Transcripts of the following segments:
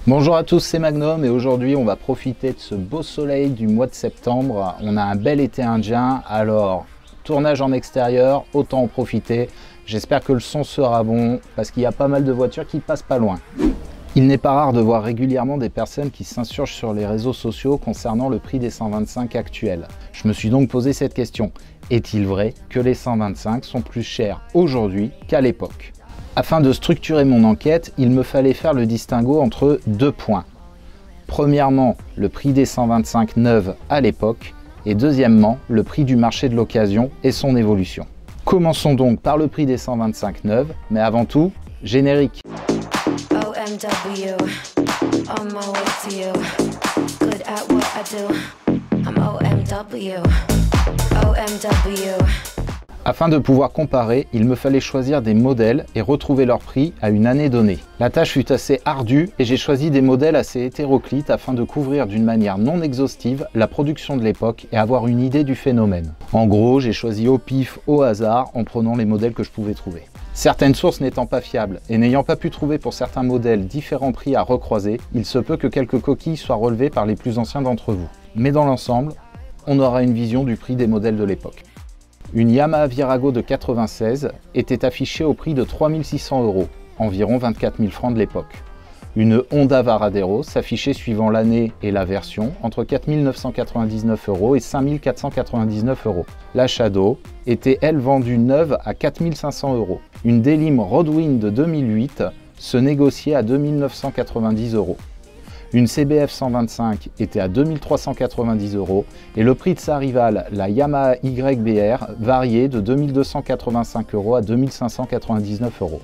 Bonjour à tous, c'est Magnum et aujourd'hui on va profiter de ce beau soleil du mois de septembre. On a un bel été indien, alors tournage en extérieur, autant en profiter. J'espère que le son sera bon parce qu'il y a pas mal de voitures qui passent pas loin. Il n'est pas rare de voir régulièrement des personnes qui s'insurgent sur les réseaux sociaux concernant le prix des 125 actuels. Je me suis donc posé cette question, est-il vrai que les 125 sont plus chers aujourd'hui qu'à l'époque ? Afin de structurer mon enquête, il me fallait faire le distinguo entre deux points. Premièrement, le prix des 125 neuves à l'époque et deuxièmement, le prix du marché de l'occasion et son évolution. Commençons donc par le prix des 125 neuves, mais avant tout, générique. OMW, on my way to you. Good at what I do. I'm OMW, OMW. Afin de pouvoir comparer, il me fallait choisir des modèles et retrouver leur prix à une année donnée. La tâche fut assez ardue et j'ai choisi des modèles assez hétéroclites afin de couvrir d'une manière non exhaustive la production de l'époque et avoir une idée du phénomène. En gros, j'ai choisi au pif, au hasard, en prenant les modèles que je pouvais trouver. Certaines sources n'étant pas fiables et n'ayant pas pu trouver pour certains modèles différents prix à recroiser, il se peut que quelques coquilles soient relevées par les plus anciens d'entre vous. Mais dans l'ensemble, on aura une vision du prix des modèles de l'époque. Une Yamaha Virago de 96 était affichée au prix de 3 600 €, environ 24 000 francs de l'époque. Une Honda Varadero s'affichait suivant l'année et la version entre 4 999 € et 5 499 €. La Shadow était elle vendue neuve à 4 500 €. Une Delim Roadwind de 2008 se négociait à 2 990 €. Une CBF 125 était à 2 390 € et le prix de sa rivale, la Yamaha YBR, variait de 2 285 € à 2 599 €.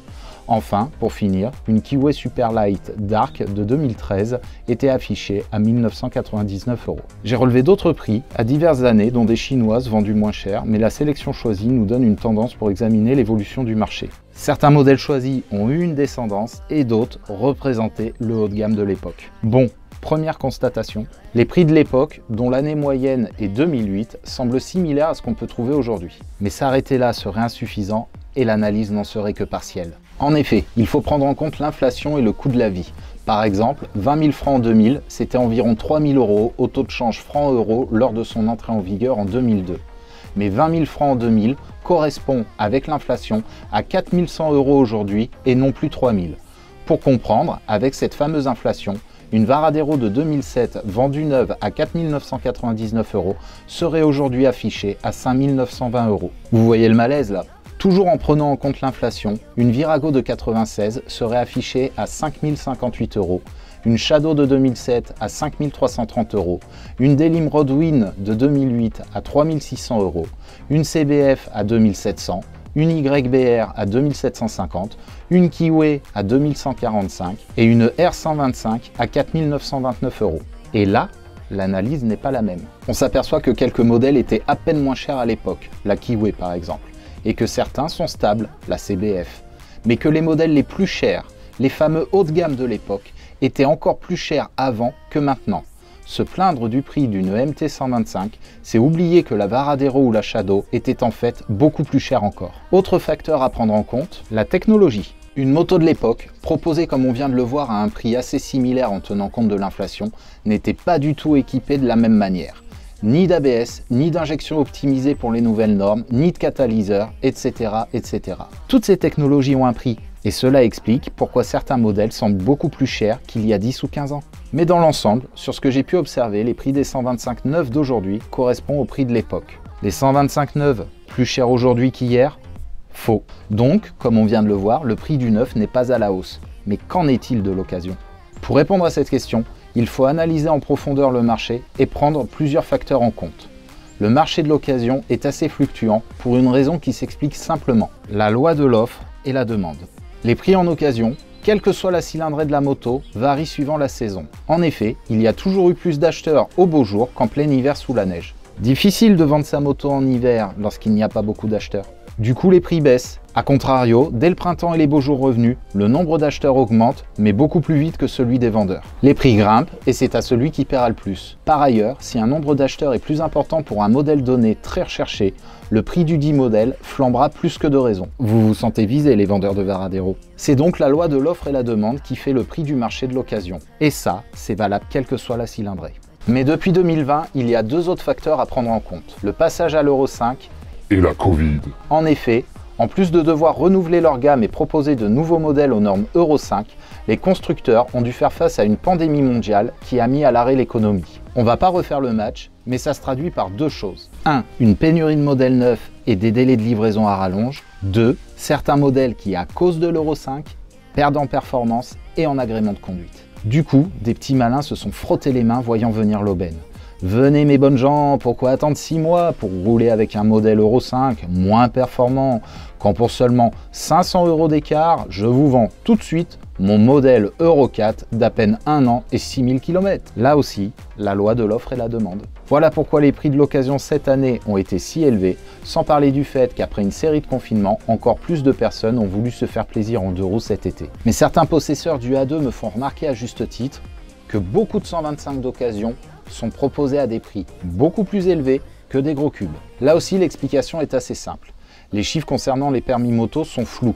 Enfin, pour finir, une Kiwi Superlight Dark de 2013 était affichée à 1 999 €. J'ai relevé d'autres prix à diverses années, dont des chinoises vendues moins cher, mais la sélection choisie nous donne une tendance pour examiner l'évolution du marché. Certains modèles choisis ont eu une descendance et d'autres représentaient le haut de gamme de l'époque. Bon, première constatation, les prix de l'époque, dont l'année moyenne est 2008, semblent similaires à ce qu'on peut trouver aujourd'hui. Mais s'arrêter là serait insuffisant et l'analyse n'en serait que partielle. En effet, il faut prendre en compte l'inflation et le coût de la vie. Par exemple, 20 000 francs en 2000, c'était environ 3 000 € au taux de change franc-euro lors de son entrée en vigueur en 2002. Mais 20 000 francs en 2000 correspond avec l'inflation à 4 100 € aujourd'hui et non plus 3 000. Pour comprendre, avec cette fameuse inflation, une Varadero de 2007 vendue neuve à 4 999 € serait aujourd'hui affichée à 5 920 €. Vous voyez le malaise là ? Toujours en prenant en compte l'inflation, une Virago de 96 serait affichée à 5 058 €, une Shadow de 2007 à 5 330 €, une Delim Roadwind de 2008 à 3 600 €, une CBF à 2 700 €, une YBR à 2 750 €, une Kiwi à 2 145 € et une R125 à 4 929 €. Et là, l'analyse n'est pas la même. On s'aperçoit que quelques modèles étaient à peine moins chers à l'époque, la Kiwi par exemple, et que certains sont stables, la CBF, mais que les modèles les plus chers, les fameux haut de gamme de l'époque, étaient encore plus chers avant que maintenant. Se plaindre du prix d'une MT 125, c'est oublier que la Varadero ou la Shadow étaient en fait beaucoup plus chères encore. Autre facteur à prendre en compte, la technologie. Une moto de l'époque, proposée comme on vient de le voir à un prix assez similaire en tenant compte de l'inflation, n'était pas du tout équipée de la même manière. Ni d'ABS, ni d'injection optimisée pour les nouvelles normes, ni de catalyseur, etc., etc. Toutes ces technologies ont un prix, et cela explique pourquoi certains modèles semblent beaucoup plus chers qu'il y a 10 ou 15 ans. Mais dans l'ensemble, sur ce que j'ai pu observer, les prix des 125 neuves d'aujourd'hui correspondent au prix de l'époque. Les 125 neuves plus chers aujourd'hui qu'hier ? Faux. Donc, comme on vient de le voir, le prix du neuf n'est pas à la hausse. Mais qu'en est-il de l'occasion ? Pour répondre à cette question, il faut analyser en profondeur le marché et prendre plusieurs facteurs en compte. Le marché de l'occasion est assez fluctuant pour une raison qui s'explique simplement, la loi de l'offre et la demande. Les prix en occasion, quelle que soit la cylindrée de la moto, varient suivant la saison. En effet, il y a toujours eu plus d'acheteurs au beau jour qu'en plein hiver sous la neige. Difficile de vendre sa moto en hiver lorsqu'il n'y a pas beaucoup d'acheteurs. Du coup, les prix baissent. A contrario, dès le printemps et les beaux jours revenus, le nombre d'acheteurs augmente, mais beaucoup plus vite que celui des vendeurs. Les prix grimpent et c'est à celui qui paiera le plus. Par ailleurs, si un nombre d'acheteurs est plus important pour un modèle donné très recherché, le prix du dit modèle flambera plus que de raison. Vous vous sentez visés, les vendeurs de Varadero. C'est donc la loi de l'offre et la demande qui fait le prix du marché de l'occasion. Et ça, c'est valable quelle que soit la cylindrée. Mais depuis 2020, il y a deux autres facteurs à prendre en compte. Le passage à l'Euro 5 et la Covid. En effet, en plus de devoir renouveler leur gamme et proposer de nouveaux modèles aux normes Euro 5, les constructeurs ont dû faire face à une pandémie mondiale qui a mis à l'arrêt l'économie. On va pas refaire le match, mais ça se traduit par deux choses. 1. Une pénurie de modèles neufs et des délais de livraison à rallonge. 2. Certains modèles qui, à cause de l'Euro 5, perdent en performance et en agrément de conduite. Du coup, des petits malins se sont frottés les mains voyant venir l'aubaine. Venez mes bonnes gens, pourquoi attendre 6 mois pour rouler avec un modèle Euro 5 moins performant quand pour seulement 500 € d'écart, je vous vends tout de suite mon modèle Euro 4 d'à peine 1 an et 6000 km. Là aussi, la loi de l'offre et la demande. Voilà pourquoi les prix de l'occasion cette année ont été si élevés, sans parler du fait qu'après une série de confinements, encore plus de personnes ont voulu se faire plaisir en 2 roues cet été. Mais certains possesseurs du A2 me font remarquer à juste titre que beaucoup de 125 d'occasion sont proposés à des prix beaucoup plus élevés que des gros cubes. Là aussi, l'explication est assez simple. Les chiffres concernant les permis moto sont flous,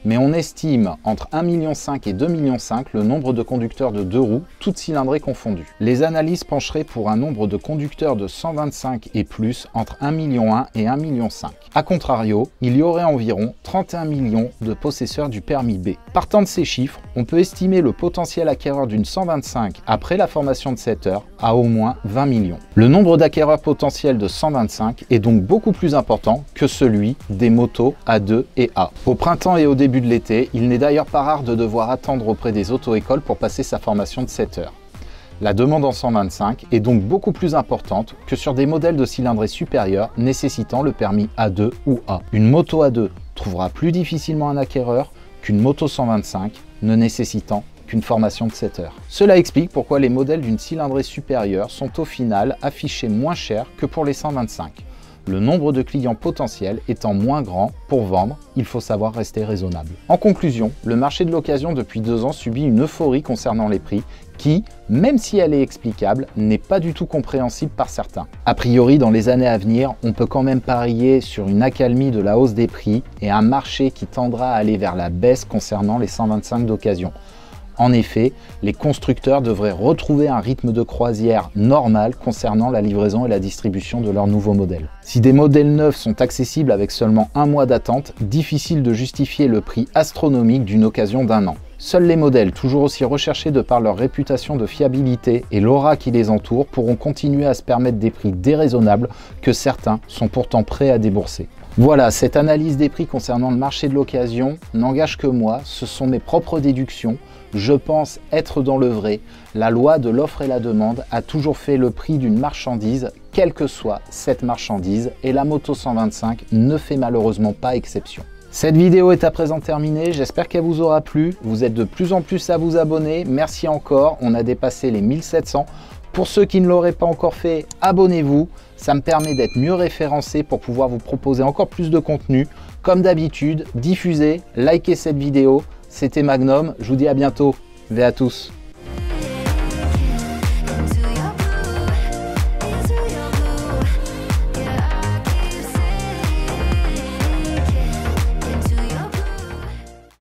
mais on estime entre 1,5 million et 2,5 millions le nombre de conducteurs de 2 roues, toutes cylindrées confondues. Les analyses pencheraient pour un nombre de conducteurs de 125 et plus entre 1,1 million et 1,5 million. A contrario, il y aurait environ 31 millions de possesseurs du permis B. Partant de ces chiffres, on peut estimer le potentiel acquéreur d'une 125 après la formation de 7 heures à au moins 20 millions. Le nombre d'acquéreurs potentiels de 125 est donc beaucoup plus important que celui des motos A2 et A. Au printemps et au début de l'été, il n'est d'ailleurs pas rare de devoir attendre auprès des auto-écoles pour passer sa formation de 7 heures. La demande en 125 est donc beaucoup plus importante que sur des modèles de cylindrée supérieure nécessitant le permis A2 ou A. Une moto A2 trouvera plus difficilement un acquéreur qu'une moto 125 ne nécessitant qu'une formation de 7 heures. Cela explique pourquoi les modèles d'une cylindrée supérieure sont au final affichés moins chers que pour les 125. Le nombre de clients potentiels étant moins grand pour vendre, il faut savoir rester raisonnable. En conclusion, le marché de l'occasion depuis 2 ans subit une euphorie concernant les prix qui, même si elle est explicable, n'est pas du tout compréhensible par certains. A priori, dans les années à venir, on peut quand même parier sur une accalmie de la hausse des prix et un marché qui tendra à aller vers la baisse concernant les 125 d'occasion. En effet, les constructeurs devraient retrouver un rythme de croisière normal concernant la livraison et la distribution de leurs nouveaux modèles. Si des modèles neufs sont accessibles avec seulement 1 mois d'attente, difficile de justifier le prix astronomique d'une occasion d'1 an. Seuls les modèles, toujours aussi recherchés de par leur réputation de fiabilité et l'aura qui les entoure, pourront continuer à se permettre des prix déraisonnables que certains sont pourtant prêts à débourser. Voilà, cette analyse des prix concernant le marché de l'occasion n'engage que moi, ce sont mes propres déductions. Je pense être dans le vrai. La loi de l'offre et la demande a toujours fait le prix d'une marchandise, quelle que soit cette marchandise, et la moto 125 ne fait malheureusement pas exception. Cette vidéo est à présent terminée, j'espère qu'elle vous aura plu. Vous êtes de plus en plus à vous abonner, merci encore, on a dépassé les 1700. Pour ceux qui ne l'auraient pas encore fait, abonnez-vous, ça me permet d'être mieux référencé pour pouvoir vous proposer encore plus de contenu. Comme d'habitude, diffusez, likez cette vidéo. C'était Magnum, je vous dis à bientôt. Ve à tous.